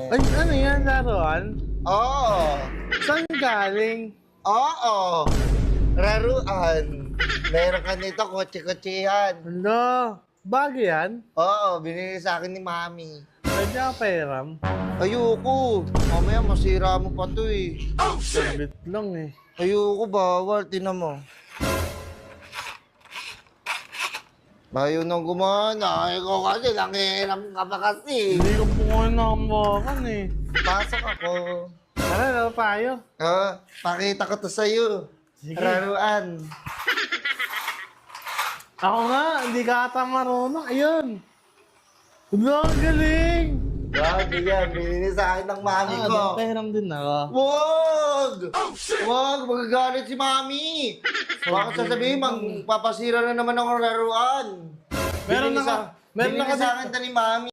Ay, ano yan, laruan? Oo. Saan galing? Oo. Laruan. Meron ka nito, kotse-kotsehan. Ano? Bago yan? Oo, binili sa akin ni Mami. Pwede ka pairam? Ayoko. Mamaya masira mo pa to eh. Sabit lang eh. Ayoko, bawal. Tinan mo. Ayaw nang gumana. Ikaw kasi, nangihiram ka pa kasi. Hindi ko po ngayon nakambakan eh. Pasok ako. Tara, laro tayo. Pakita ko to sa'yo. Sige. Laruan. Ako nga, hindi ka ata marunong. Ayun. Ano, ang galing. Grabe yan. Binili sa akin ng Mami ko. Pairam din ako. Wag! Wag! Magagalit si Mami! Baka sasabihin, magpapasira na naman ang laruan. Meron na ka- meron Binili na ka sa akin to ni Mami.